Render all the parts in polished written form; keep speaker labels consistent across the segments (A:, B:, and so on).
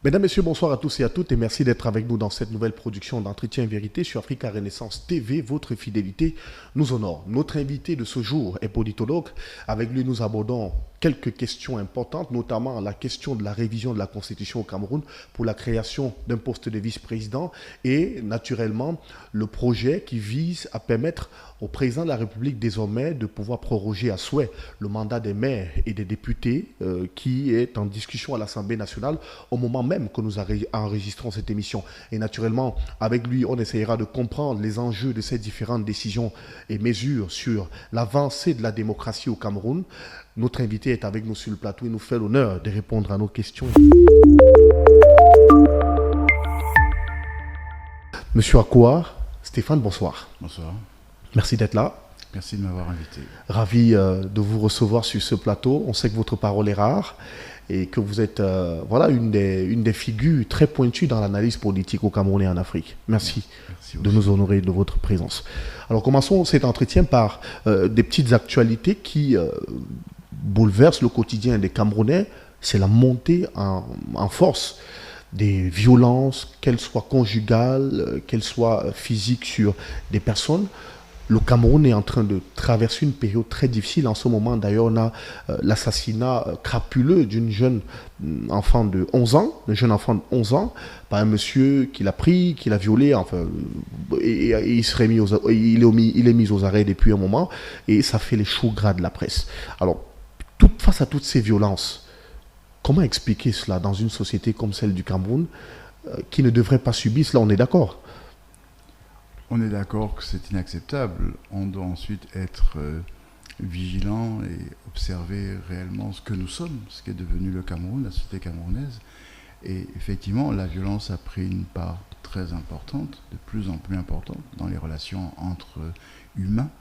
A: Mesdames, Messieurs, bonsoir à tous et à toutes et merci d'être avec nous dans cette nouvelle production d'Entretien Vérité sur Africa Renaissance TV. Votre fidélité nous honore. Notre invité de ce jour est politologue. Avec lui, nous abordons quelques questions importantes, notamment la question de la révision de la Constitution au Cameroun pour la création d'un poste de vice-président et naturellement le projet qui vise à permettre au président de la République désormais de pouvoir proroger à souhait le mandat des maires et des députés qui est en discussion à l'Assemblée nationale au moment même que nous enregistrons cette émission. Et naturellement, avec lui, on essaiera de comprendre les enjeux de ces différentes décisions et mesures sur l'avancée de la démocratie au Cameroun. Notre invité est avec nous sur le plateau et nous fait l'honneur de répondre à nos questions. Monsieur Akouar, Stéphane, bonsoir.
B: Bonsoir.
A: Merci d'être là.
B: Merci de m'avoir invité.
A: Ravi de vous recevoir sur ce plateau. On sait que votre parole est rare et que vous êtes une des figures très pointues dans l'analyse politique au Cameroun et en Afrique. Merci de nous honorer de votre présence. Alors commençons cet entretien par des petites actualités qui bouleversent le quotidien des Camerounais. C'est la montée en force des violences, qu'elles soient conjugales, qu'elles soient physiques sur des personnes. Le Cameroun est en train de traverser une période très difficile. En ce moment, d'ailleurs, on a l'assassinat crapuleux d'une jeune enfant de 11 ans, par un monsieur qui l'a pris, qui l'a violé, enfin, et il est mis aux arrêts depuis un moment, et ça fait les chauds gras de la presse. Alors, face à toutes ces violences, comment expliquer cela dans une société comme celle du Cameroun, qui ne devrait pas subir cela, on est d'accord ?
B: On est d'accord que c'est inacceptable. On doit ensuite être vigilant et observer réellement ce que nous sommes, ce qu'est devenu le Cameroun, la société camerounaise. Et effectivement, la violence a pris une part très importante, de plus en plus importante, dans les relations entre humains.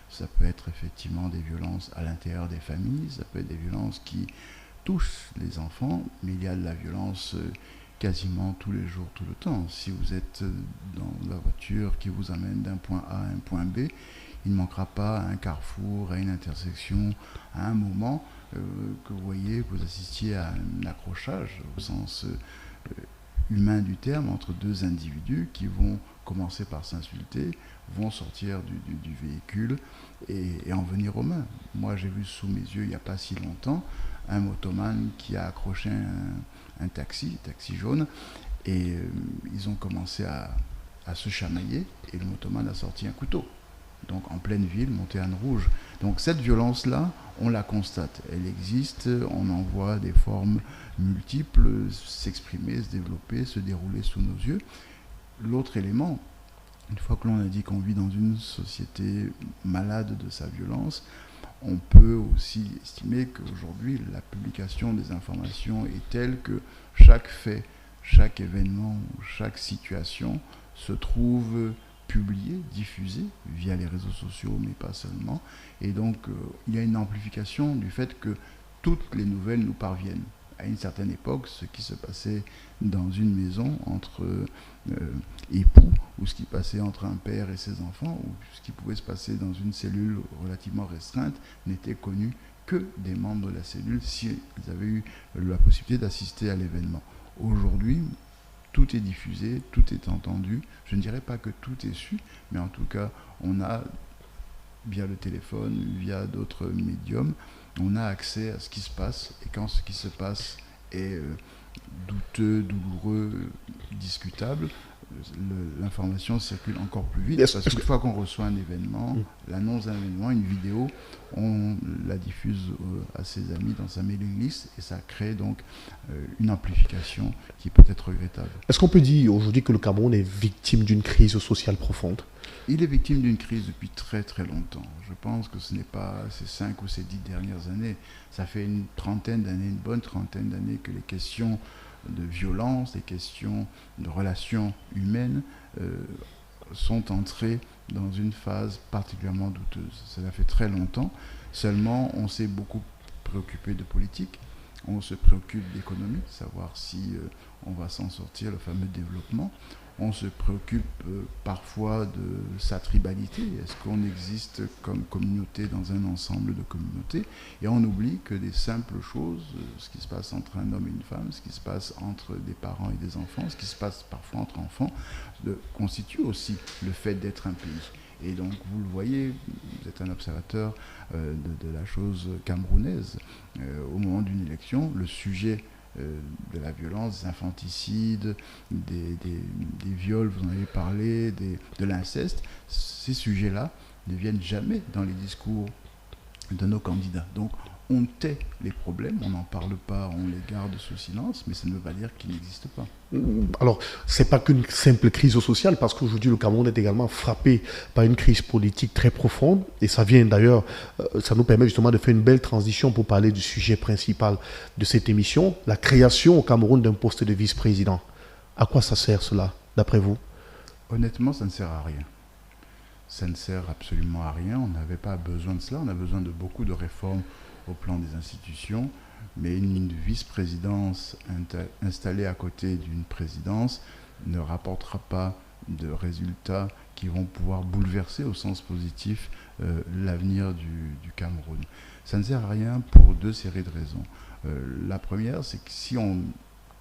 B: Ça peut être effectivement des violences à l'intérieur des familles, ça peut être des violences qui touchent les enfants, mais il y a de la violence quasiment tous les jours, tout le temps. Si vous êtes dans la voiture qui vous amène d'un point A à un point B, il ne manquera pas à un carrefour, à une intersection, à un moment que vous voyez, que vous assistiez à un accrochage au sens humain du terme entre deux individus qui vont commencer par s'insulter, vont sortir du véhicule et en venir aux mains. Moi, j'ai vu sous mes yeux, il n'y a pas si longtemps, un motomane qui a accroché un taxi jaune, et ils ont commencé à se chamailler, et le motomane a sorti un couteau. Donc en pleine ville, Montagne Rouge. Donc cette violence-là, on la constate. Elle existe, on en voit des formes multiples s'exprimer, se développer, se dérouler sous nos yeux. L'autre élément, une fois que l'on a dit qu'on vit dans une société malade de sa violence, on peut aussi estimer qu'aujourd'hui, la publication des informations est telle que chaque fait, chaque événement, chaque situation se trouve publié, diffusé via les réseaux sociaux, mais pas seulement. Et donc, il y a une amplification du fait que toutes les nouvelles nous parviennent. À une certaine époque, ce qui se passait dans une maison entre époux, ou ce qui passait entre un père et ses enfants, ou ce qui pouvait se passer dans une cellule relativement restreinte, n'était connu que des membres de la cellule s'ils avaient eu la possibilité d'assister à l'événement. Aujourd'hui, tout est diffusé, tout est entendu. Je ne dirais pas que tout est su, mais en tout cas, on a, via le téléphone, via d'autres médiums, on a accès à ce qui se passe, et quand ce qui se passe est douteux, douloureux, discutable, l'information circule encore plus vite, parce qu'une fois qu'on reçoit un événement, l'annonce d'un événement, une vidéo, on la diffuse à ses amis dans sa mailing list, et ça crée donc une amplification qui peut être regrettable.
A: Est-ce qu'on peut dire aujourd'hui que le Cameroun est victime d'une crise sociale profonde ?
B: Il est victime d'une crise depuis très très longtemps. Je pense que ce n'est pas ces 5 ou ces 10 dernières années. Ça fait une bonne trentaine d'années que les questions de violence, les questions de relations humaines sont entrées dans une phase particulièrement douteuse. Cela fait très longtemps. Seulement, on s'est beaucoup préoccupé de politique. On se préoccupe d'économie, savoir si on va s'en sortir, le fameux développement. on se préoccupe parfois de sa tribalité. Est-ce qu'on existe comme communauté dans un ensemble de communautés? Et on oublie que des simples choses, ce qui se passe entre un homme et une femme, ce qui se passe entre des parents et des enfants, ce qui se passe parfois entre enfants, constitue aussi le fait d'être un pays. Et donc, vous le voyez, vous êtes un observateur de la chose camerounaise. Au moment d'une élection, le sujet de la violence, des infanticides, des viols, vous en avez parlé, de l'inceste, ces sujets-là ne viennent jamais dans les discours de nos candidats. Donc, on tait les problèmes, on n'en parle pas, on les garde sous silence, mais ça ne veut pas dire qu'ils n'existent pas.
A: Alors, ce n'est pas qu'une simple crise sociale, parce qu'aujourd'hui, le Cameroun est également frappé par une crise politique très profonde, et ça vient d'ailleurs, ça nous permet justement de faire une belle transition pour parler du sujet principal de cette émission, la création au Cameroun d'un poste de vice-président. À quoi ça sert cela, d'après vous?
B: Honnêtement, ça ne sert à rien. Ça ne sert absolument à rien, on n'avait pas besoin de cela, on a besoin de beaucoup de réformes au plan des institutions, mais une vice-présidence installée à côté d'une présidence ne rapportera pas de résultats qui vont pouvoir bouleverser au sens positif l'avenir du Cameroun. Ça ne sert à rien pour deux séries de raisons. La première, c'est que si on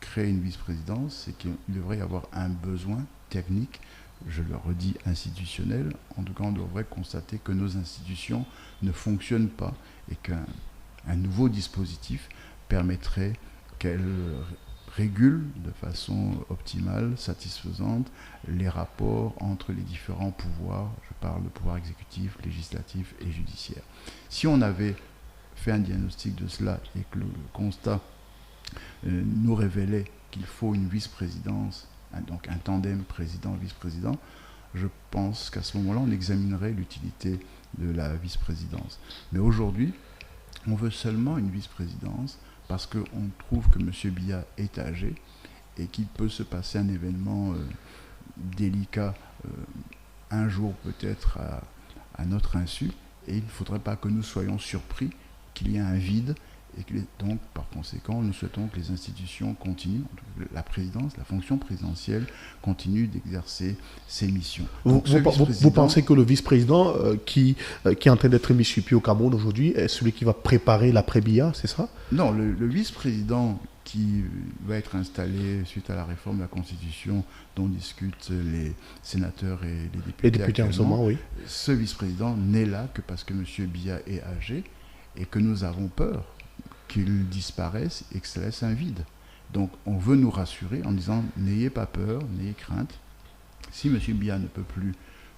B: crée une vice-présidence, c'est qu'il devrait y avoir un besoin technique, je le redis, institutionnel. En tout cas, on devrait constater que nos institutions ne fonctionnent pas et qu'un nouveau dispositif permettrait qu'elles régulent de façon optimale, satisfaisante, les rapports entre les différents pouvoirs. Je parle de pouvoir exécutif, législatif et judiciaire. Si on avait fait un diagnostic de cela et que le constat nous révélait qu'il faut une vice-présidence, donc un tandem président-vice-président, je pense qu'à ce moment-là, on examinerait l'utilité de la vice-présidence. Mais aujourd'hui, on veut seulement une vice-présidence parce qu'on trouve que M. Biya est âgé et qu'il peut se passer un événement délicat un jour peut-être à notre insu, et il ne faudrait pas que nous soyons surpris qu'il y ait un vide et que donc par conséquent nous souhaitons que les institutions continuent, la présidence, la fonction présidentielle continue d'exercer ses missions.
A: Vous pensez que le vice-président qui est en train d'être mis sur pied au Cameroun aujourd'hui est celui qui va préparer l'après-Biya, c'est ça?
B: Non, le vice-président qui va être installé suite à la réforme de la Constitution dont discutent les sénateurs et les députés
A: en ce moment, oui.
B: Ce vice-président n'est là que parce que M. Biya est âgé et que nous avons peur qu'il disparaisse et que ça laisse un vide. Donc on veut nous rassurer en disant n'ayez pas peur, n'ayez crainte. Si M. Biya ne peut plus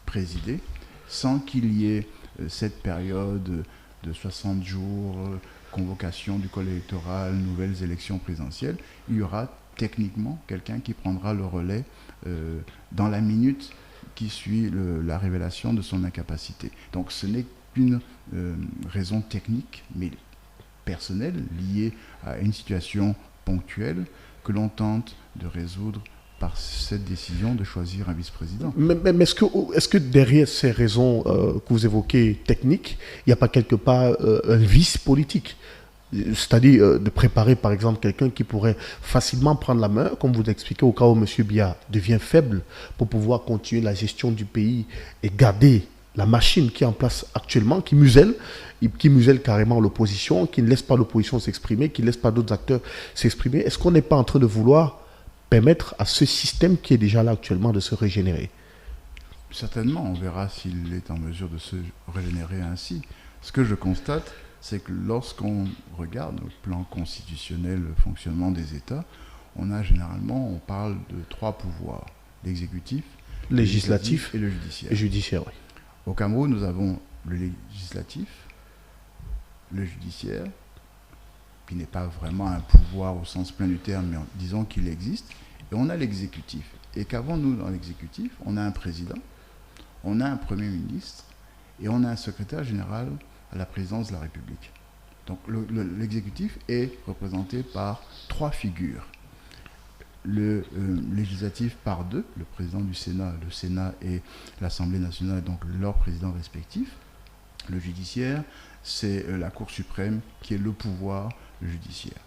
B: présider, sans qu'il y ait cette période de 60 jours, convocation du collège électoral, nouvelles élections présidentielles, il y aura techniquement quelqu'un qui prendra le relais dans la minute qui suit la révélation de son incapacité. Donc ce n'est qu'une raison technique, mais personnelle, liée à une situation ponctuelle que l'on tente de résoudre par cette décision de choisir un vice-président.
A: Mais est-ce que derrière ces raisons que vous évoquez techniques, il n'y a pas quelque part un vice politique? C'est-à-dire de préparer par exemple quelqu'un qui pourrait facilement prendre la main, comme vous expliquez, au cas où M. Biya devient faible, pour pouvoir continuer la gestion du pays et garder la machine qui est en place actuellement, qui muselle carrément l'opposition, qui ne laisse pas l'opposition s'exprimer, qui ne laisse pas d'autres acteurs s'exprimer. Est-ce qu'on n'est pas en train de vouloir permettre à ce système qui est déjà là actuellement de se régénérer?
B: Certainement, on verra s'il est en mesure de se régénérer ainsi. Ce que je constate, c'est que lorsqu'on regarde au plan constitutionnel le fonctionnement des États, on parle de trois pouvoirs, l'exécutif,
A: législatif
B: et le judiciaire.
A: Et judiciaire, oui.
B: Au Cameroun, nous avons le législatif, le judiciaire, qui n'est pas vraiment un pouvoir au sens plein du terme, mais disons qu'il existe, et on a l'exécutif. Et qu'avons-nous dans l'exécutif? On a un président, on a un premier ministre, et on a un secrétaire général à la présidence de la République. Donc l'exécutif est représenté par trois figures. Le législatif par deux, le président du Sénat, le Sénat et l'Assemblée nationale, donc leurs présidents respectifs. Le judiciaire, c'est la Cour suprême qui est le pouvoir judiciaire,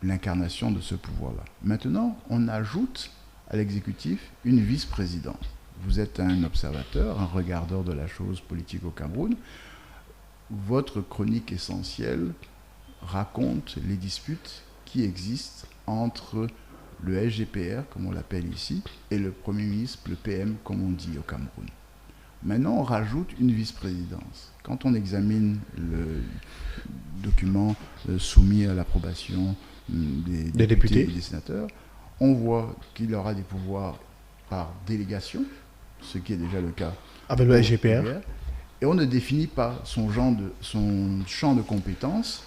B: l'incarnation de ce pouvoir-là. Maintenant, on ajoute à l'exécutif une vice-présidence. Vous êtes un observateur, un regardeur de la chose politique au Cameroun. Votre chronique essentielle raconte les disputes qui existent entre le SGPR, comme on l'appelle ici, et le Premier ministre, le PM, comme on dit au Cameroun. Maintenant, on rajoute une vice-présidence. Quand on examine le document soumis à l'approbation des députés et des sénateurs, on voit qu'il aura des pouvoirs par délégation, ce qui est déjà le cas
A: avec le SGPR.
B: Et on ne définit pas son champ de compétences.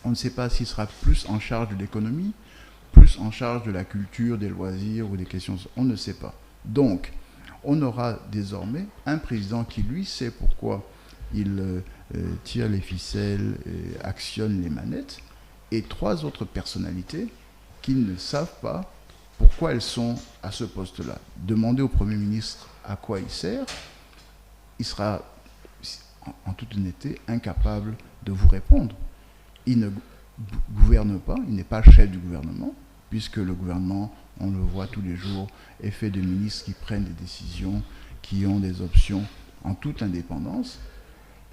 B: On ne sait pas s'il sera plus en charge de l'économie, plus en charge de la culture, des loisirs ou des questions. On ne sait pas. Donc, on aura désormais un président qui, lui, sait pourquoi il tire les ficelles, actionne les manettes, et 3 autres personnalités qui ne savent pas pourquoi elles sont à ce poste-là. Demandez au Premier ministre à quoi il sert, il sera, en toute honnêteté, incapable de vous répondre. Il ne gouverne pas, il n'est pas chef du gouvernement, puisque le gouvernement, on le voit tous les jours, est fait de ministres qui prennent des décisions, qui ont des options en toute indépendance.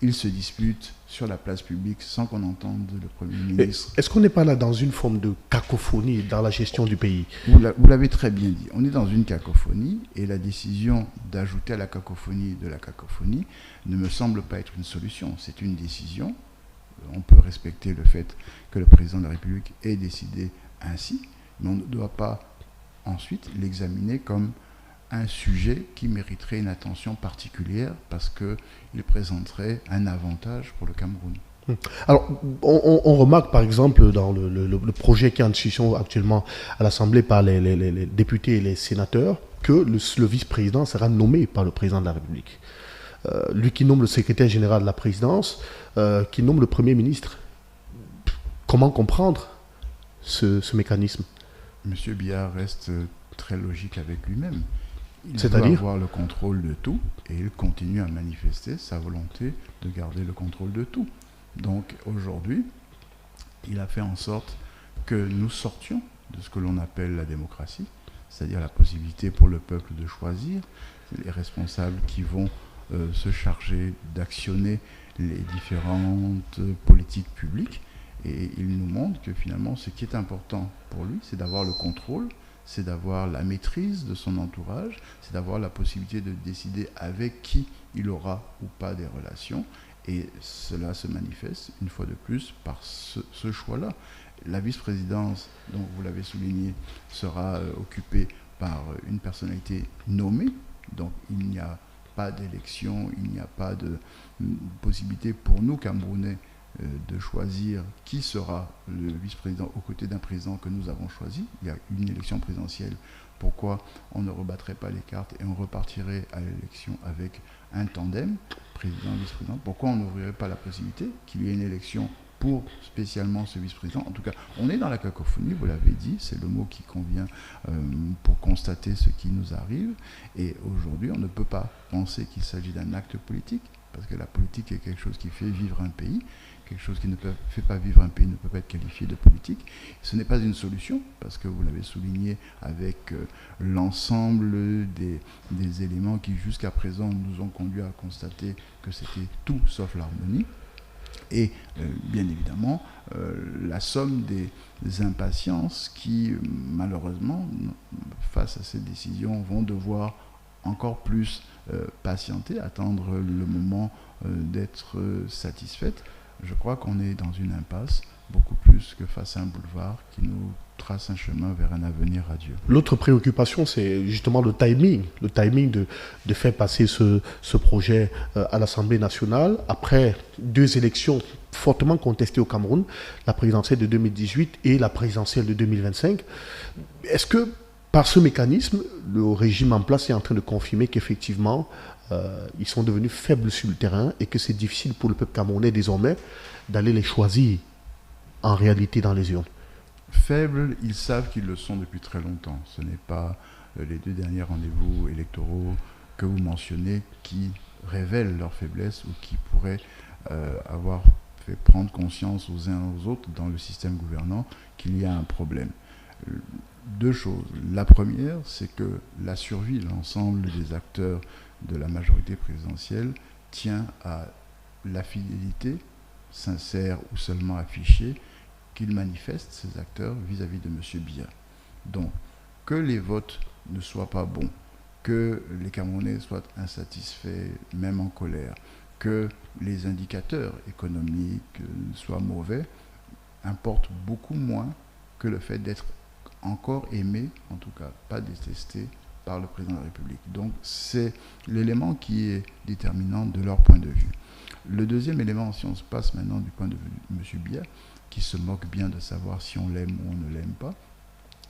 B: Ils se disputent sur la place publique sans qu'on entende le Premier ministre.
A: Est-ce qu'on n'est pas là dans une forme de cacophonie dans la gestion du pays?
B: Vous l'avez très bien dit. On est dans une cacophonie et la décision d'ajouter à la cacophonie de la cacophonie ne me semble pas être une solution. C'est une décision. On peut respecter le fait que le président de la République ait décidé ainsi, mais on ne doit pas ensuite l'examiner comme un sujet qui mériterait une attention particulière parce qu'il présenterait un avantage pour le Cameroun.
A: Alors, on remarque par exemple dans le projet qui est en discussion actuellement à l'Assemblée par les députés et les sénateurs que le vice-président sera nommé par le président de la République. Lui qui nomme le secrétaire général de la présidence, qui nomme le Premier ministre. Comment comprendre ce mécanisme?
B: Monsieur Biya reste très logique avec lui-même. Il
A: C'est-à-dire
B: veut avoir le contrôle de tout et il continue à manifester sa volonté de garder le contrôle de tout. Donc aujourd'hui, il a fait en sorte que nous sortions de ce que l'on appelle la démocratie, c'est-à-dire la possibilité pour le peuple de choisir les responsables qui vont se charger d'actionner les différentes politiques publiques. Et il nous montre que finalement, ce qui est important pour lui, c'est d'avoir le contrôle, c'est d'avoir la maîtrise de son entourage, c'est d'avoir la possibilité de décider avec qui il aura ou pas des relations. Et cela se manifeste, une fois de plus, par ce choix-là. La vice-présidence, donc vous l'avez souligné, sera occupée par une personnalité nommée. Donc il n'y a pas d'élection, il n'y a pas de possibilité pour nous, Camerounais, de choisir qui sera le vice-président aux côtés d'un président que nous avons choisi. Il y a une élection présidentielle. Pourquoi on ne rebattrait pas les cartes et on repartirait à l'élection avec un tandem, président-vice-président? Pourquoi on n'ouvrirait pas la possibilité qu'il y ait une élection pour spécialement ce vice-président? En tout cas, on est dans la cacophonie, vous l'avez dit, c'est le mot qui convient pour constater ce qui nous arrive. Et aujourd'hui, on ne peut pas penser qu'il s'agit d'un acte politique, parce que la politique est quelque chose qui fait vivre un pays. Quelque chose qui ne fait pas vivre un pays ne peut pas être qualifié de politique. Ce n'est pas une solution, parce que vous l'avez souligné avec l'ensemble des éléments qui jusqu'à présent nous ont conduit à constater que c'était tout sauf l'harmonie. Et bien évidemment, la somme des impatiences qui, malheureusement, face à cette décision, vont devoir encore plus patienter, attendre le moment d'être satisfaites. Je crois qu'on est dans une impasse, beaucoup plus que face à un boulevard qui nous trace un chemin vers un avenir radieux.
A: L'autre préoccupation, c'est justement le timing de faire passer ce projet à l'Assemblée nationale après 2 élections fortement contestées au Cameroun, la présidentielle de 2018 et la présidentielle de 2025. Est-ce que par ce mécanisme, le régime en place est en train de confirmer qu'effectivement, ils sont devenus faibles sur le terrain et que c'est difficile pour le peuple camerounais désormais d'aller les choisir en réalité dans les urnes?
B: Faibles, ils savent qu'ils le sont depuis très longtemps. Ce n'est pas les 2 derniers rendez-vous électoraux que vous mentionnez qui révèlent leur faiblesse ou qui pourraient avoir fait prendre conscience aux uns aux autres dans le système gouvernant qu'il y a un problème. deux choses. La première, c'est que la survie de l'ensemble des acteurs de la majorité présidentielle tient à la fidélité, sincère ou seulement affichée, qu'ils manifestent, ces acteurs, vis-à-vis de M. Biya. Donc, que les votes ne soient pas bons, que les Camerounais soient insatisfaits, même en colère, que les indicateurs économiques soient mauvais, importe beaucoup moins que le fait d'être encore aimé, en tout cas pas détesté, par le président de la République. Donc c'est l'élément qui est déterminant de leur point de vue. Le deuxième élément, si on se passe maintenant du point de vue de M. Biya, qui se moque bien de savoir si on l'aime ou on ne l'aime pas,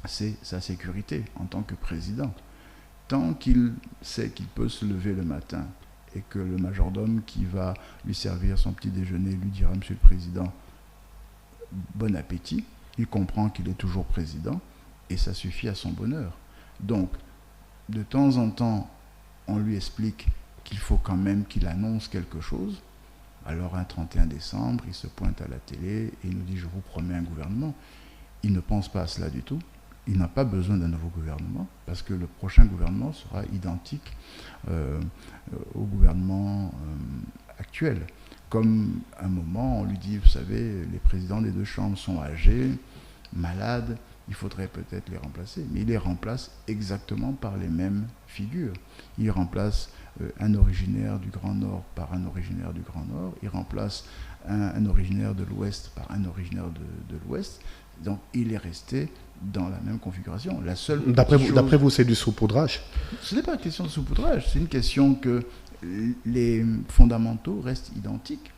B: c'est sa sécurité en tant que président. Tant qu'il sait qu'il peut se lever le matin et que le majordome qui va lui servir son petit déjeuner lui dira « Monsieur le Président, bon appétit », il comprend qu'il est toujours président et ça suffit à son bonheur. Donc, de temps en temps, on lui explique qu'il faut quand même qu'il annonce quelque chose. Alors, un 31 décembre, il se pointe à la télé et il nous dit « Je vous promets un gouvernement ». Il ne pense pas à cela du tout. Il n'a pas besoin d'un nouveau gouvernement parce que le prochain gouvernement sera identique au gouvernement actuel. Comme à un moment, on lui dit, vous savez, les présidents des deux chambres sont âgés, malades, il faudrait peut-être les remplacer. Mais il les remplace exactement par les mêmes figures. Il remplace un originaire du Grand Nord par un originaire du Grand Nord. Il remplace un originaire de l'Ouest par un originaire de l'Ouest. Donc, il est resté dans la même configuration. La seule
A: D'après vous, c'est du saupoudrage?
B: Ce n'est pas une question de saupoudrage, c'est une question que les fondamentaux restent identiques.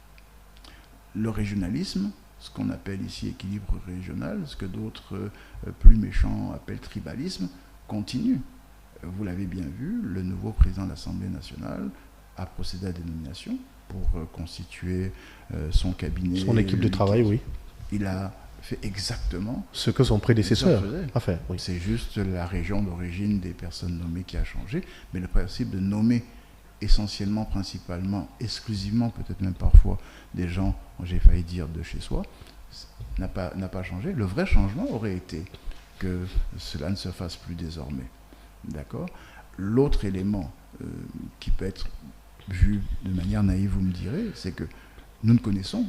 B: Le régionalisme, ce qu'on appelle ici équilibre régional, ce que d'autres plus méchants appellent tribalisme, continue. Vous l'avez bien vu, le nouveau président de l'Assemblée nationale a procédé à des nominations pour constituer son cabinet.
A: Son équipe de travail, oui.
B: Il a fait exactement
A: ce que son prédécesseur a fait. Oui.
B: C'est juste la région d'origine des personnes nommées qui a changé, mais le principe de nommer essentiellement, principalement, exclusivement, peut-être même parfois, des gens, j'ai failli dire, de chez soi, n'a pas changé. Le vrai changement aurait été que cela ne se fasse plus désormais. D'accord ? L'autre élément qui peut être vu de manière naïve, vous me direz, c'est que nous ne connaissons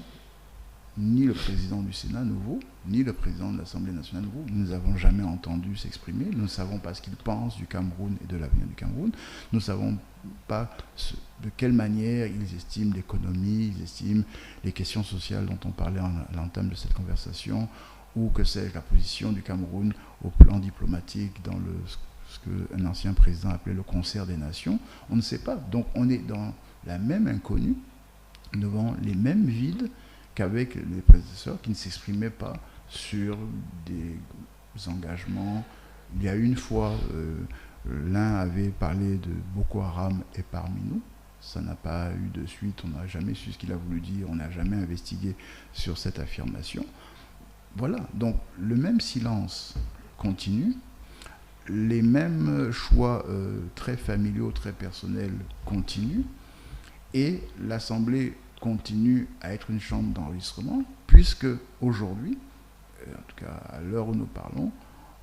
B: ni le président du Sénat nouveau, ni le président de l'Assemblée nationale nouveau. Nous ne les avons jamais entendus s'exprimer. Nous ne savons pas ce qu'ils pensent du Cameroun et de l'avenir du Cameroun. Nous ne savons pas de quelle manière ils estiment l'économie, ils estiment les questions sociales dont on parlait à l'entame de cette conversation, ou que c'est la position du Cameroun au plan diplomatique dans ce qu'un ancien président appelait le concert des nations. On ne sait pas. Donc on est dans la même inconnue, devant les mêmes vides, qu'avec les prédécesseurs qui ne s'exprimaient pas sur des engagements. Il y a une fois, l'un avait parlé de Boko Haram est parmi nous. Ça n'a pas eu de suite, on n'a jamais su ce qu'il a voulu dire, on n'a jamais investigué sur cette affirmation. Voilà, donc le même silence continue, les mêmes choix très familiaux, très personnels continuent, et l'Assemblée continue à être une chambre d'enregistrement, puisque aujourd'hui, en tout cas à l'heure où nous parlons,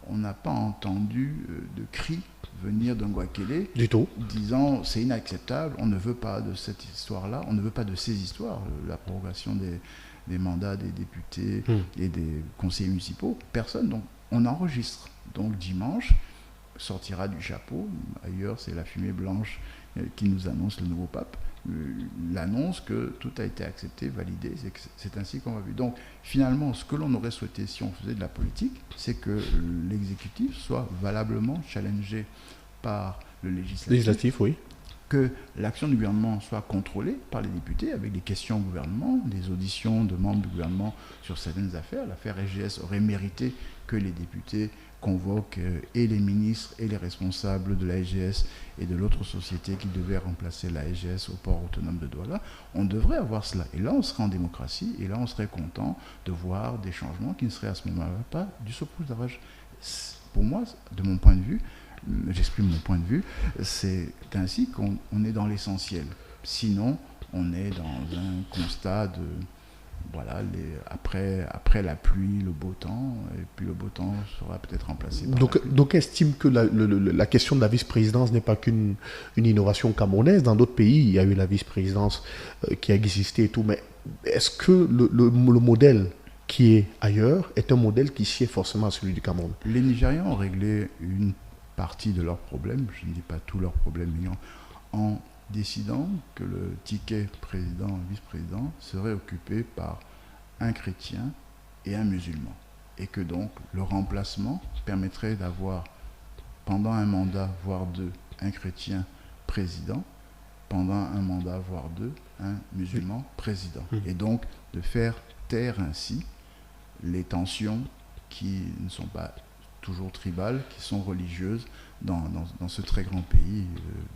B: on n'a pas entendu de cris venir d'un Ngouakélé
A: du tout,
B: disant c'est inacceptable, on ne veut pas de cette histoire-là, on ne veut pas de ces histoires, la prorogation des mandats des députés et des conseillers municipaux, personne. Donc on enregistre. Donc dimanche sortira du chapeau, ailleurs c'est la fumée blanche qui nous annonce le nouveau pape, l'annonce que tout a été accepté, validé, c'est ainsi qu'on va vu. Donc finalement, ce que l'on aurait souhaité si on faisait de la politique, c'est que l'exécutif soit valablement challengé par le législatif,
A: oui.
B: Que l'action du gouvernement soit contrôlée par les députés avec des questions au gouvernement, des auditions de membres du gouvernement sur certaines affaires. L'affaire SGS aurait mérité que les députés convoquent et les ministres et les responsables de la SGS et de l'autre société qui devait remplacer la SGS au port autonome de Douala. On devrait avoir cela. Et là, on serait en démocratie et là, on serait content de voir des changements qui ne seraient à ce moment-là pas du saupoudrage. Pour moi, de mon point de vue, j'exprime mon point de vue, c'est ainsi qu'on est dans l'essentiel. Sinon, on est dans un constat voilà, après la pluie, le beau temps, et puis le beau temps sera peut-être remplacé par la pluie.
A: Donc estime que la question de la vice-présidence n'est pas qu'une innovation camerounaise. Dans d'autres pays, il y a eu la vice-présidence qui a existé et tout, mais est-ce que le modèle qui est ailleurs est un modèle qui sied forcément à celui du Cameroun?
B: Les Nigérians ont réglé une partie de leurs problèmes, je ne dis pas tous leurs problèmes, mais en décidant que le ticket président-vice-président serait occupé par un chrétien et un musulman. Et que donc le remplacement permettrait d'avoir, pendant un mandat, voire deux, un chrétien président, pendant un mandat, voire deux, un musulman président. Et donc de faire taire ainsi les tensions qui ne sont pas toujours tribales, qui sont religieuses dans ce très grand pays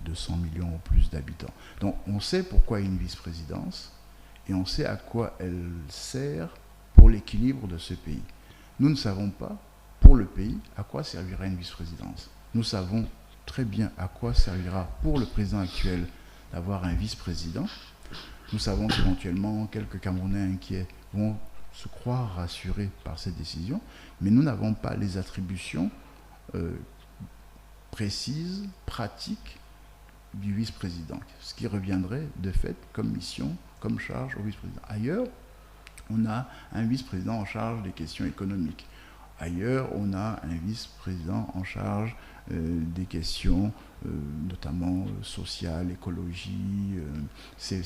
B: de 100 millions ou plus d'habitants. Donc on sait pourquoi il y a une vice-présidence et on sait à quoi elle sert pour l'équilibre de ce pays. Nous ne savons pas, pour le pays, à quoi servira une vice-présidence. Nous savons très bien à quoi servira pour le président actuel d'avoir un vice-président. Nous savons qu'éventuellement, quelques Camerounais inquiets vont se croire rassurés par cette décision, mais nous n'avons pas les attributions précises, pratiques du vice-président, ce qui reviendrait de fait comme mission, comme charge au vice-président. Ailleurs, on a un vice-président en charge des questions économiques. Ailleurs, on a un vice-président en charge des questions notamment sociales, écologie, ces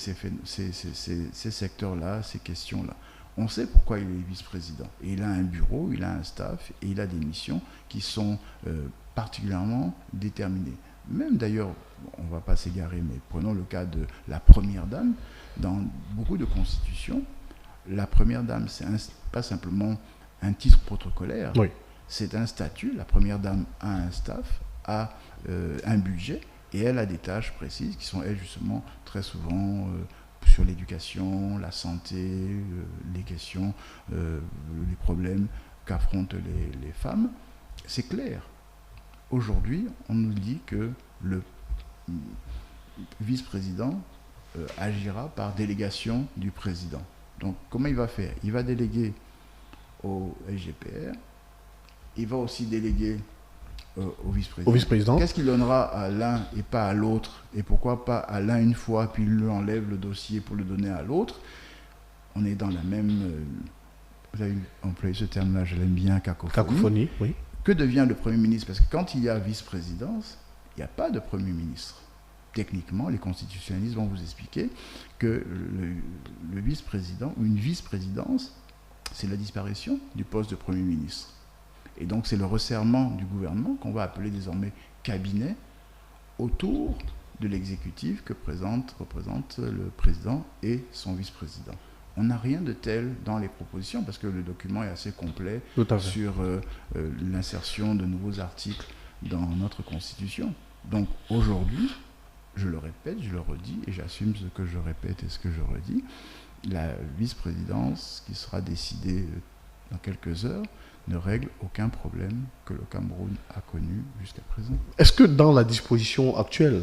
B: secteurs-là, ces questions-là. On sait pourquoi il est vice-président. Et il a un bureau, il a un staff, et il a des missions qui sont particulièrement déterminées. Même d'ailleurs, on ne va pas s'égarer, mais prenons le cas de la première dame. Dans beaucoup de constitutions, la première dame, c'est pas simplement un titre protocolaire,
A: oui.
B: C'est un statut. La première dame a un staff, a un budget, et elle a des tâches précises qui sont, elles, justement, très souvent sur l'éducation, la santé, les questions, les problèmes qu'affrontent les femmes. C'est clair. Aujourd'hui, on nous dit que le vice-président agira par délégation du président. Donc, comment il va faire? Il va déléguer au SGPR, il va aussi déléguer au vice-président. Qu'est-ce qu'il donnera à l'un et pas à l'autre? Et pourquoi pas à l'un une fois, puis il lui enlève le dossier pour le donner à l'autre? On est dans la même... vous avez employé ce terme-là, je l'aime bien, cacophonie.
A: Cacophonie, oui.
B: Que devient le Premier ministre? Parce que quand il y a vice-présidence, il n'y a pas de Premier ministre. Techniquement, les constitutionnalistes vont vous expliquer que le vice-président ou une vice-présidence, c'est la disparition du poste de Premier ministre. Et donc, c'est le resserrement du gouvernement qu'on va appeler désormais cabinet autour de l'exécutif que représente le président et son vice-président. On n'a rien de tel dans les propositions parce que le document est assez complet sur l'insertion de nouveaux articles dans notre Constitution. Donc, aujourd'hui, je le répète, je le redis, et j'assume ce que je répète et ce que je redis, la vice-présidence qui sera décidée dans quelques heures ne règle aucun problème que le Cameroun a connu jusqu'à présent.
A: Est-ce que dans la disposition actuelle,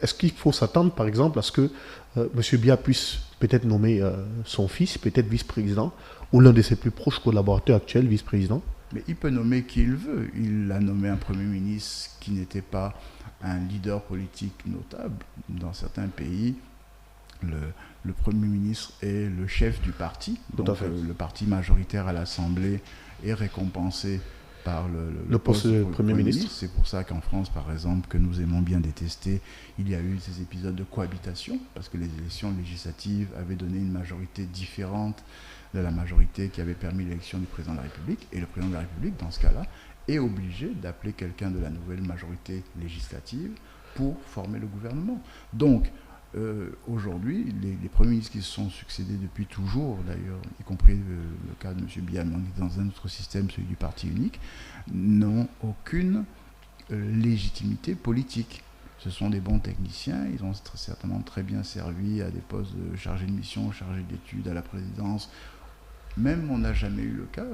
A: est-ce qu'il faut s'attendre par exemple à ce que M. Biya puisse peut-être nommer son fils, peut-être vice-président, ou l'un de ses plus proches collaborateurs actuels, vice-président?
B: Mais il peut nommer qui il veut. Il a nommé un Premier ministre qui n'était pas un leader politique notable. Dans certains pays, le Premier ministre est le chef du parti. Donc le parti majoritaire à l'Assemblée est récompensé par le poste de Premier ministre. C'est pour ça qu'en France, par exemple, que nous aimons bien détester, il y a eu ces épisodes de cohabitation, parce que les élections législatives avaient donné une majorité différente de la majorité qui avait permis l'élection du président de la République. Et le président de la République, dans ce cas-là, est obligé d'appeler quelqu'un de la nouvelle majorité législative pour former le gouvernement. Donc, aujourd'hui, les premiers ministres qui se sont succédés depuis toujours, d'ailleurs, y compris le cas de M. Biya, dans un autre système, celui du parti unique, n'ont aucune légitimité politique. Ce sont des bons techniciens, ils ont certainement très bien servi à des postes de chargé de mission, chargé d'études à la présidence. Même on n'a jamais eu le cas,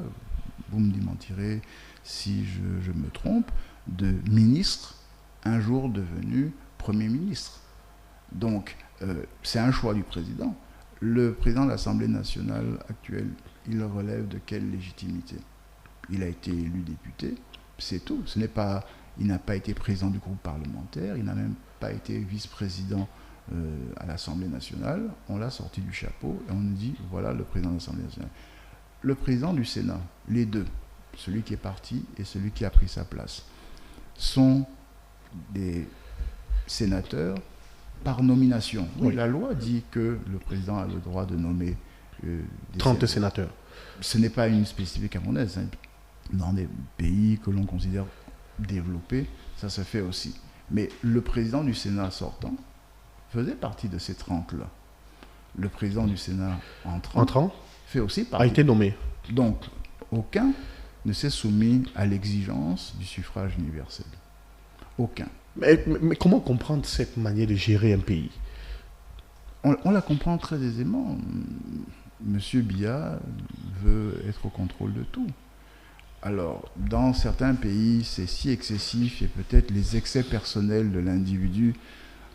B: vous me démentirez si je me trompe, de ministre un jour devenu Premier ministre. Donc, c'est un choix du président. Le président de l'Assemblée nationale actuelle, il relève de quelle légitimité? Il a été élu député, c'est tout. Il n'a pas été président du groupe parlementaire, il n'a même pas été vice-président à l'Assemblée nationale. On l'a sorti du chapeau et on nous dit, voilà le président de l'Assemblée nationale. Le président du Sénat, les deux, celui qui est parti et celui qui a pris sa place, sont des sénateurs par nomination. Oui, la loi dit que le président a le droit de nommer
A: 30 sénateurs.
B: Ce n'est pas une spécificité camerounaise. Hein. Dans des pays que l'on considère développés, ça se fait aussi. Mais le président du Sénat sortant faisait partie de ces 30-là. Le président du Sénat entrant fait aussi partie.
A: A été nommé.
B: Donc, aucun ne s'est soumis à l'exigence du suffrage universel. Aucun.
A: Mais comment comprendre cette manière de gérer un pays?
B: On la comprend très aisément. Monsieur Biya veut être au contrôle de tout. Alors, dans certains pays, c'est si excessif et peut-être les excès personnels de l'individu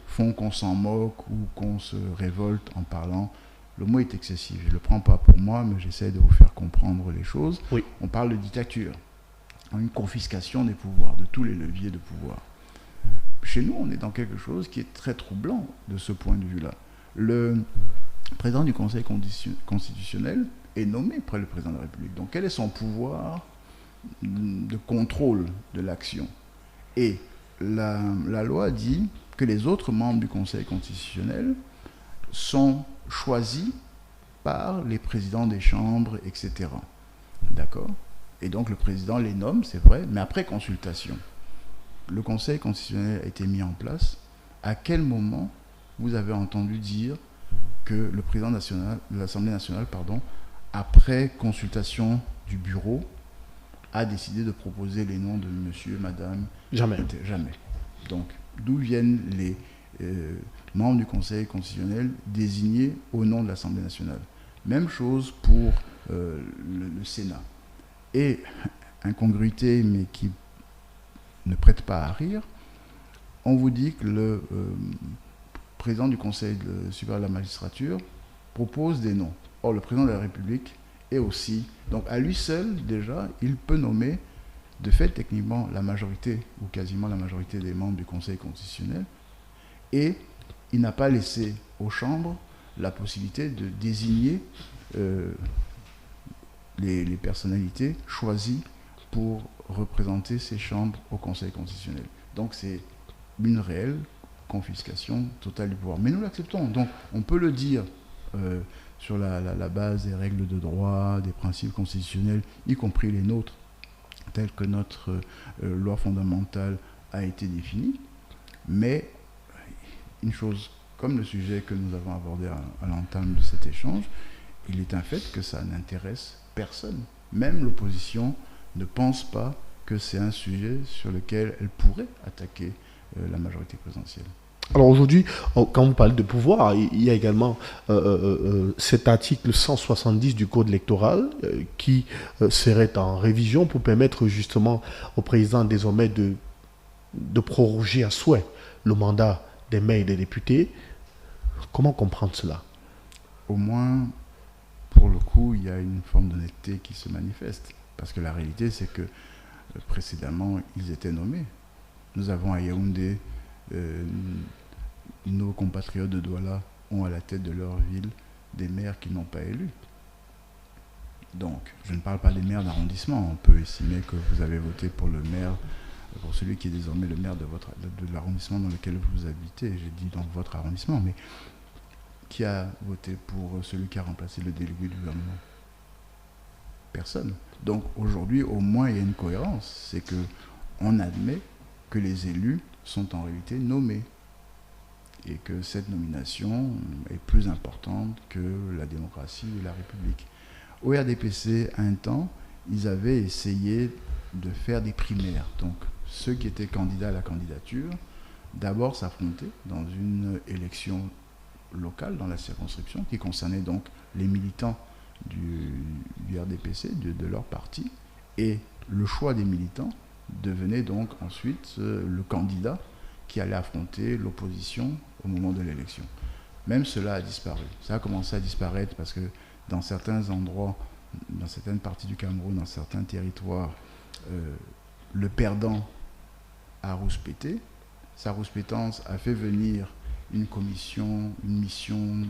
B: font qu'on s'en moque ou qu'on se révolte en parlant. Le mot est excessif. Je ne le prends pas pour moi, mais j'essaie de vous faire comprendre les choses.
A: Oui.
B: On parle de dictature, une confiscation des pouvoirs, de tous les leviers de pouvoir. Chez nous, on est dans quelque chose qui est très troublant de ce point de vue-là. Le président du Conseil constitutionnel est nommé par le président de la République. Donc, quel est son pouvoir de contrôle de l'action? Et la loi dit que les autres membres du Conseil constitutionnel sont choisis par les présidents des chambres, etc. D'accord? Et donc, le président les nomme, c'est vrai, mais après consultation. Le Conseil constitutionnel a été mis en place. À quel moment vous avez entendu dire que le président de l'Assemblée nationale, après consultation du bureau, a décidé de proposer les noms de monsieur, madame?
A: Jamais.
B: Jamais. Donc, d'où viennent les membres du Conseil constitutionnel désignés au nom de l'Assemblée nationale? Même chose pour le Sénat. Et incongruité, mais qui ne prête pas à rire, on vous dit que le président du Conseil supérieur de la magistrature propose des noms. Or, le président de la République est aussi... Donc, à lui seul, déjà, il peut nommer, de fait, techniquement, la majorité, ou quasiment la majorité des membres du Conseil constitutionnel, et il n'a pas laissé aux chambres la possibilité de désigner les personnalités choisies pour représenter ces chambres au Conseil constitutionnel. Donc c'est une réelle confiscation totale du pouvoir. Mais nous l'acceptons. Donc on peut le dire sur la base des règles de droit, des principes constitutionnels, y compris les nôtres, tels que notre loi fondamentale a été définie. Mais une chose, comme le sujet que nous avons abordé à l'entame de cet échange, il est un fait que ça n'intéresse personne. Même l'opposition ne pense pas que c'est un sujet sur lequel elle pourrait attaquer la majorité présidentielle.
A: Alors aujourd'hui, quand vous parlez de pouvoir, il y a également cet article 170 du Code électoral qui serait en révision pour permettre justement au président désormais de proroger à souhait le mandat des maires et des députés. Comment comprendre cela?
B: Au moins, pour le coup, il y a une forme d'honnêteté qui se manifeste. Parce que la réalité, c'est que précédemment, ils étaient nommés. Nous avons à Yaoundé, nos compatriotes de Douala ont à la tête de leur ville des maires qu'ils n'ont pas élus. Donc, je ne parle pas des maires d'arrondissement. On peut estimer que vous avez voté pour le maire, pour celui qui est désormais le maire de l'arrondissement dans lequel vous habitez. J'ai dit dans votre arrondissement, mais qui a voté pour celui qui a remplacé le délégué du gouvernement? Personne. Donc aujourd'hui, au moins, il y a une cohérence. C'est qu'on admet que les élus sont en réalité nommés et que cette nomination est plus importante que la démocratie et la République. Au RDPC, un temps, ils avaient essayé de faire des primaires. Donc ceux qui étaient candidats à la candidature, d'abord s'affrontaient dans une élection locale dans la circonscription qui concernait donc les militants du RDPC, de leur parti, et le choix des militants devenait donc ensuite le candidat qui allait affronter l'opposition au moment de l'élection. même cela a disparu. Ça a commencé à disparaître parce que dans certains endroits, dans certaines parties du Cameroun, dans certains territoires, le perdant a rouspété. Sa rouspétance a fait venir une commission, une mission,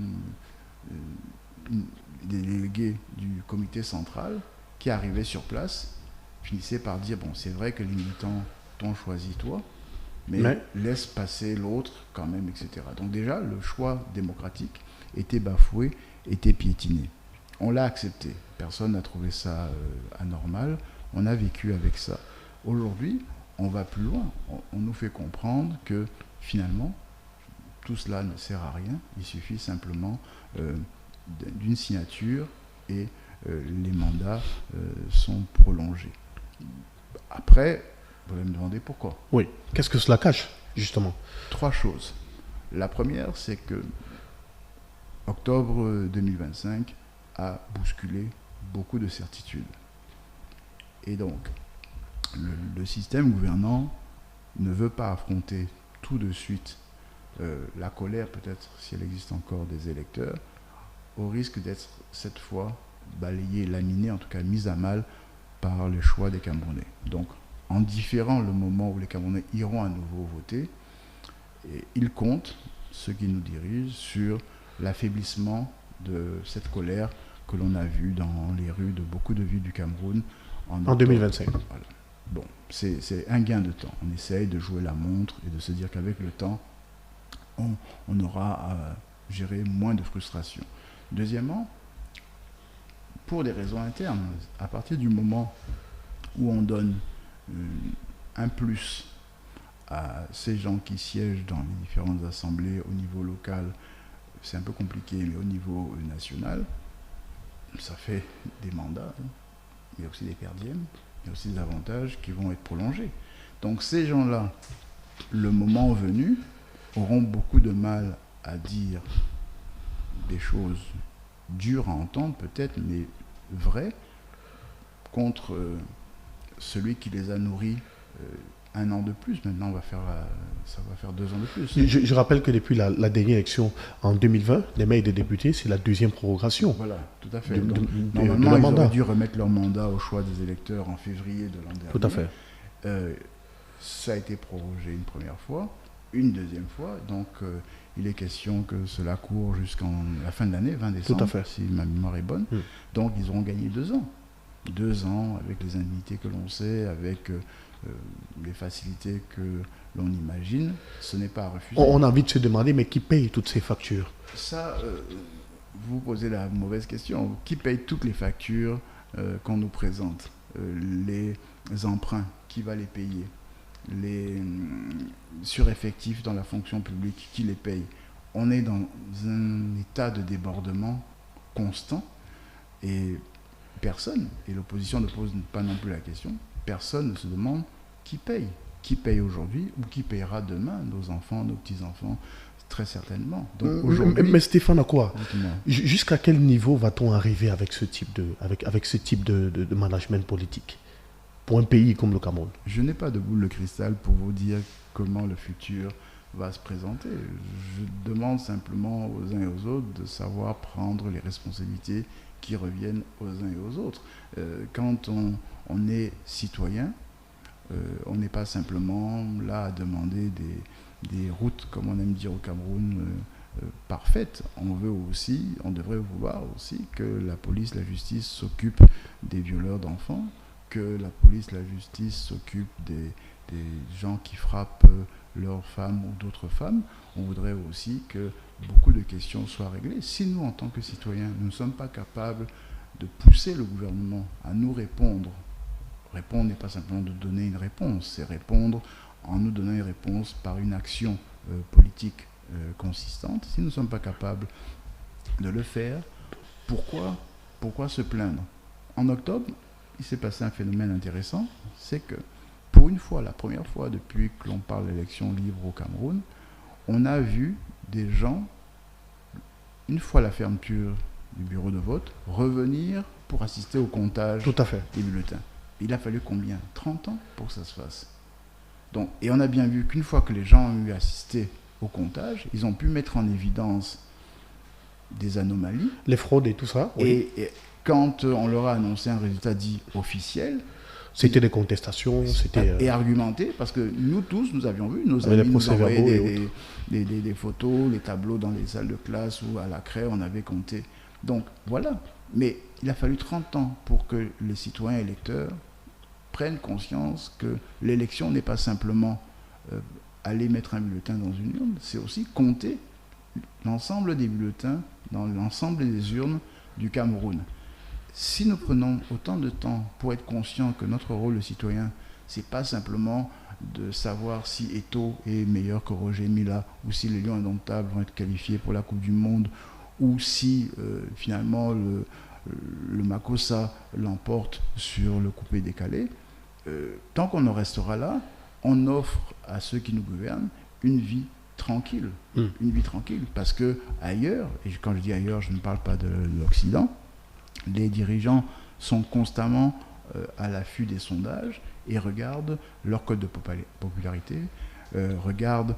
B: des délégués du comité central qui arrivaient sur place, finissaient par dire, bon, c'est vrai que les militants t'ont choisi toi, mais laisse passer l'autre quand même, etc. Donc déjà, le choix démocratique était bafoué, était piétiné. On l'a accepté. Personne n'a trouvé ça anormal. On a vécu avec ça. Aujourd'hui, on va plus loin. On nous fait comprendre que finalement, tout cela ne sert à rien. Il suffit simplement d'une signature et les mandats sont prolongés. Après, vous allez me demander pourquoi.
A: Oui. Qu'est-ce que cela cache, justement?
B: 3 choses. La première, c'est que octobre 2025 a bousculé beaucoup de certitudes. Et donc, le système gouvernant ne veut pas affronter tout de suite la colère, peut-être, si elle existe encore, des électeurs, au risque d'être, cette fois, balayé, laminé, en tout cas mis à mal par les choix des Camerounais. Donc, en différant le moment où les Camerounais iront à nouveau voter, ils comptent, ceux qui nous dirigent, sur l'affaiblissement de cette colère que l'on a vue dans les rues de beaucoup de villes du Cameroun
A: en 2025.
B: Voilà. Bon, c'est un gain de temps. On essaye de jouer la montre et de se dire qu'avec le temps, on aura à gérer moins de frustration. Deuxièmement, pour des raisons internes, à partir du moment où on donne un plus à ces gens qui siègent dans les différentes assemblées au niveau local, c'est un peu compliqué, mais au niveau national, ça fait des mandats, il y a aussi des perdièmes, il y a aussi des avantages qui vont être prolongés. Donc ces gens-là, le moment venu, auront beaucoup de mal à dire des choses dures à entendre peut-être, mais vraies, contre celui qui les a nourris 1 an de plus. Maintenant, ça va faire 2 ans de plus.
A: Je rappelle que depuis la dernière élection en 2020, des maires et des députés, c'est la 2e prorogation.
B: Voilà, tout à fait. Normalement, ils auraient dû remettre leur mandat au choix des électeurs en février de l'an dernier.
A: Tout à fait.
B: Ça a été prorogé une première fois, une deuxième fois. Donc, il est question que cela court jusqu'à la fin de l'année, 20 décembre,
A: tout à fait,
B: si ma mémoire est bonne. Donc, ils auront gagné 2 ans. 2 ans avec les indemnités que l'on sait, avec les facilités que l'on imagine, ce n'est pas à refuser.
A: On a envie de se demander, mais qui paye toutes ces factures?
B: Ça, vous posez la mauvaise question. Qui paye toutes les factures qu'on nous présente? Les emprunts, qui va les payer? Les sureffectifs dans la fonction publique, qui les paye? On est dans un état de débordement constant et personne, et l'opposition ne pose pas non plus la question, personne ne se demande qui paye. Qui paye aujourd'hui ou qui payera demain? Nos enfants, nos petits-enfants, très certainement. Donc
A: mais Stéphane, à quoi? Jusqu'à quel niveau va-t-on arriver avec ce type de management politique pour un pays comme le Cameroun?
B: Je n'ai pas de boule de cristal pour vous dire comment le futur va se présenter. Je demande simplement aux uns et aux autres de savoir prendre les responsabilités qui reviennent aux uns et aux autres. Quand on est citoyen, on n'est pas simplement là à demander des routes, comme on aime dire au Cameroun, parfaites. On devrait vouloir aussi que la police, la justice s'occupe des violeurs d'enfants, que la police, la justice s'occupe des gens qui frappent leurs femmes ou d'autres femmes. On voudrait aussi que beaucoup de questions soient réglées. Si nous, en tant que citoyens, nous ne sommes pas capables de pousser le gouvernement à nous répondre, répondre n'est pas simplement de donner une réponse, c'est répondre en nous donnant une réponse par une action politique consistante. Si nous ne sommes pas capables de le faire, pourquoi se plaindre? En octobre, il s'est passé un phénomène intéressant, c'est que pour une fois, la première fois depuis que l'on parle d'élections libres au Cameroun, on a vu des gens, une fois la fermeture du bureau de vote, revenir pour assister au comptage des bulletins. Il a fallu combien? 30 ans pour que ça se fasse. Donc, et on a bien vu qu'une fois que les gens ont eu assisté au comptage, ils ont pu mettre en évidence des anomalies.
A: Les fraudes et tout ça. Oui.
B: Et quand on leur a annoncé un résultat dit officiel,
A: c'était des contestations,
B: et argumenté, parce que nous tous, nous avions vu, nos amis nous envoyaient des photos, les tableaux dans les salles de classe ou à la craie, on avait compté. Donc voilà. Mais il a fallu 30 ans pour que les citoyens électeurs prennent conscience que l'élection n'est pas simplement aller mettre un bulletin dans une urne, c'est aussi compter l'ensemble des bulletins dans l'ensemble des urnes du Cameroun. Si nous prenons autant de temps pour être conscients que notre rôle de citoyen, c'est pas simplement de savoir si Eto'o est meilleur que Roger Mila, ou si les Lions Indomptables vont être qualifiés pour la Coupe du Monde, ou si finalement le Makossa l'emporte sur le coupé-décalé, tant qu'on en restera là, on offre à ceux qui nous gouvernent une vie tranquille. Une vie tranquille. Parce que ailleurs, et quand je dis ailleurs, je ne parle pas de l'Occident, les dirigeants sont constamment à l'affût des sondages et regardent leur code de popularité, regardent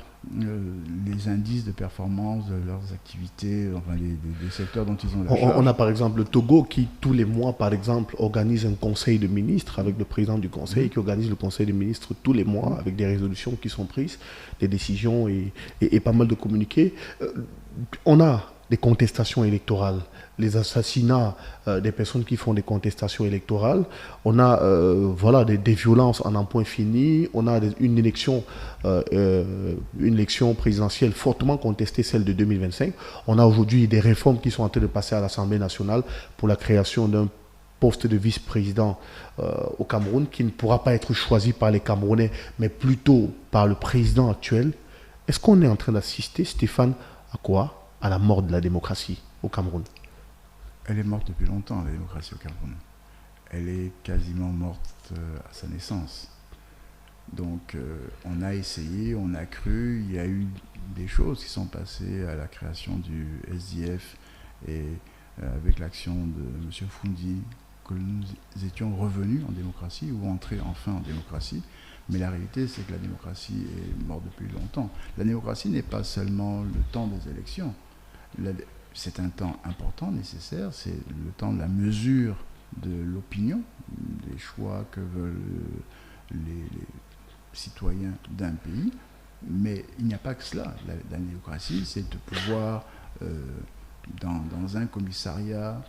B: les indices de performance de leurs activités, enfin des secteurs dont ils ont la charge.
A: On a par exemple le Togo qui, tous les mois, par exemple, organise un conseil de ministres avec le président du conseil, qui organise le conseil des ministres tous les mois avec des résolutions qui sont prises, des décisions et pas mal de communiqués. On a des contestations électorales, les assassinats des personnes qui font des contestations électorales. On a des violences en un point fini. On a une élection présidentielle fortement contestée, celle de 2025. On a aujourd'hui des réformes qui sont en train de passer à l'Assemblée nationale pour la création d'un poste de vice-président au Cameroun qui ne pourra pas être choisi par les Camerounais, mais plutôt par le président actuel. Est-ce qu'on est en train d'assister, Stéphane, à quoi ? À la mort de la démocratie au Cameroun?
B: Elle est morte depuis longtemps, la démocratie au Cameroun. Elle est quasiment morte à sa naissance. Donc on a essayé, on a cru, il y a eu des choses qui sont passées à la création du SDF et avec l'action de M. Foundi, que nous étions revenus en démocratie ou entrés enfin en démocratie. Mais la réalité, c'est que la démocratie est morte depuis longtemps. La démocratie n'est pas seulement le temps des élections. C'est un temps important, nécessaire, c'est le temps de la mesure de l'opinion, des choix que veulent les citoyens d'un pays, mais il n'y a pas que cela. La démocratie, c'est de pouvoir, dans un commissariat,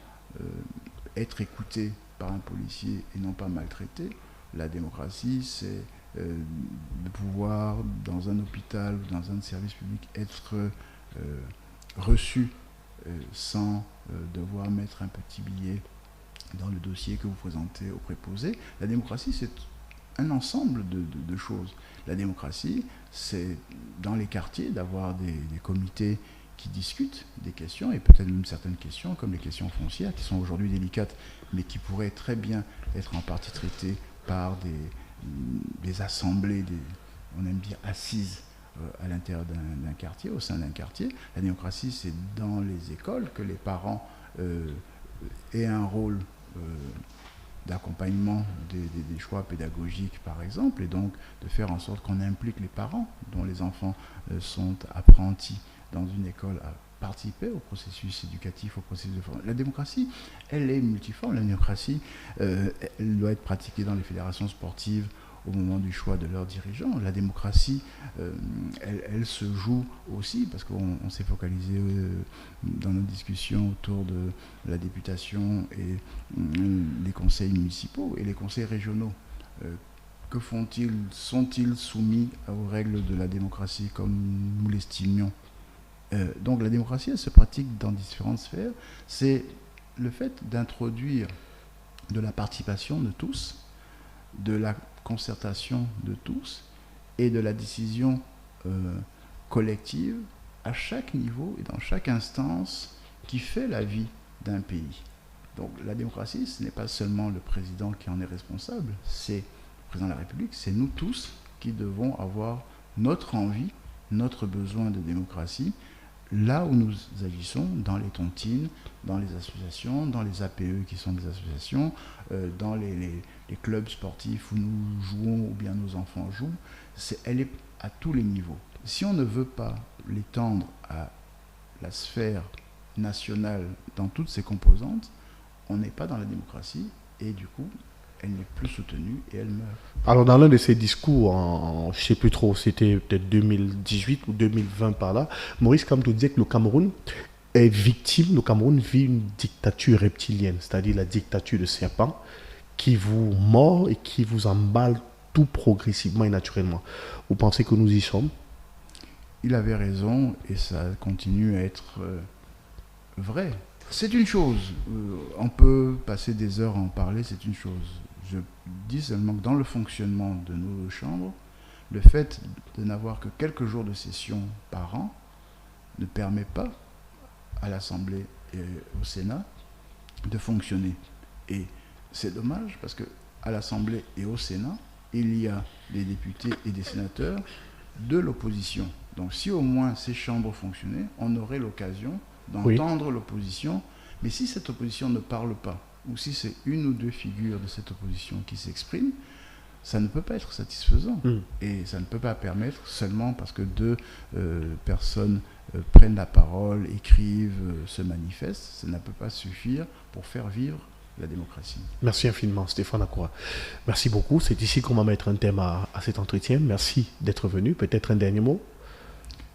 B: être écouté par un policier et non pas maltraité. La démocratie, c'est de pouvoir, dans un hôpital ou dans un service public, être reçu sans devoir mettre un petit billet dans le dossier que vous présentez au préposé. La démocratie, c'est un ensemble de choses. La démocratie, c'est dans les quartiers d'avoir des comités qui discutent des questions, et peut-être même certaines questions, comme les questions foncières, qui sont aujourd'hui délicates, mais qui pourraient très bien être en partie traitées par des assemblées, on aime dire assises, à l'intérieur d'un quartier, au sein d'un quartier. La démocratie, c'est dans les écoles que les parents aient un rôle d'accompagnement des choix pédagogiques, par exemple, et donc de faire en sorte qu'on implique les parents dont les enfants sont apprentis dans une école à participer au processus éducatif, au processus de formation. La démocratie, elle est multiforme. La démocratie, elle doit être pratiquée dans les fédérations sportives au moment du choix de leurs dirigeants. La démocratie, elle se joue aussi, parce qu'on s'est focalisé dans nos discussions autour de la députation et les conseils municipaux et les conseils régionaux. Que font-ils? Sont-ils soumis aux règles de la démocratie comme nous l'estimions? Donc la démocratie, elle se pratique dans différentes sphères. C'est le fait d'introduire de la participation de tous, de la concertation de tous et de la décision collective à chaque niveau et dans chaque instance qui fait la vie d'un pays. Donc la démocratie, ce n'est pas seulement le président qui en est responsable, c'est le président de la République, c'est nous tous qui devons avoir notre envie, notre besoin de démocratie, là où nous agissons, dans les tontines, dans les associations, dans les APE qui sont des associations, dans les clubs sportifs où nous jouons ou bien nos enfants jouent, elle est à tous les niveaux. Si on ne veut pas l'étendre à la sphère nationale dans toutes ses composantes, on n'est pas dans la démocratie et du coup, elle n'est plus soutenue et elle meurt.
A: Alors, dans l'un de ses discours, je ne sais plus trop, c'était peut-être 2018 ou 2020 par là, Maurice Kamto disait que le Cameroun est victime, le Cameroun vit une dictature reptilienne, c'est-à-dire la dictature de serpent qui vous mord et qui vous emballe tout progressivement et naturellement. Vous pensez que nous y sommes?
B: Il avait raison et ça continue à être vrai. C'est une chose, on peut passer des heures à en parler, c'est une chose. Je dis seulement que dans le fonctionnement de nos chambres, le fait de n'avoir que quelques jours de session par an ne permet pas à l'Assemblée et au Sénat de fonctionner. Et c'est dommage parce qu'à l'Assemblée et au Sénat, il y a des députés et des sénateurs de l'opposition. Donc si au moins ces chambres fonctionnaient, on aurait l'occasion d'entendre l'opposition. Mais si cette opposition ne parle pas, ou si c'est une ou deux figures de cette opposition qui s'expriment, ça ne peut pas être satisfaisant. Et ça ne peut pas permettre seulement parce que deux personnes prennent la parole, écrivent, se manifestent, ça ne peut pas suffire pour faire vivre la démocratie.
A: Merci infiniment, Stéphane Akoura. Merci beaucoup. C'est ici qu'on va mettre un thème à cet entretien. Merci d'être venu. Peut-être un dernier mot?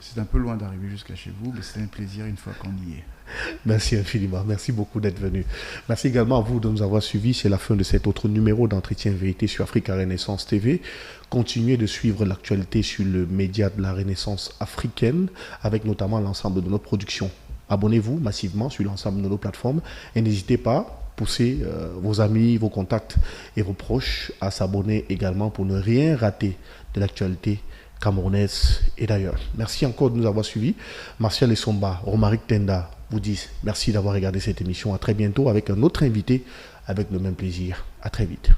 B: C'est un peu loin d'arriver jusqu'à chez vous, mais c'est un plaisir une fois qu'on y est.
A: Merci infiniment. Merci beaucoup d'être venu. Merci également à vous de nous avoir suivis. C'est la fin de cet autre numéro d'Entretien Vérité sur Africa Renaissance TV. Continuez de suivre l'actualité sur le média de la Renaissance africaine, avec notamment l'ensemble de nos productions. Abonnez-vous massivement sur l'ensemble de nos plateformes et n'hésitez pas, poussez vos amis, vos contacts et vos proches à s'abonner également pour ne rien rater de l'actualité camerounaise et d'ailleurs. Merci encore de nous avoir suivis. Martial Essomba, Romaric Tenda vous disent merci d'avoir regardé cette émission. À très bientôt avec un autre invité avec le même plaisir. À très vite.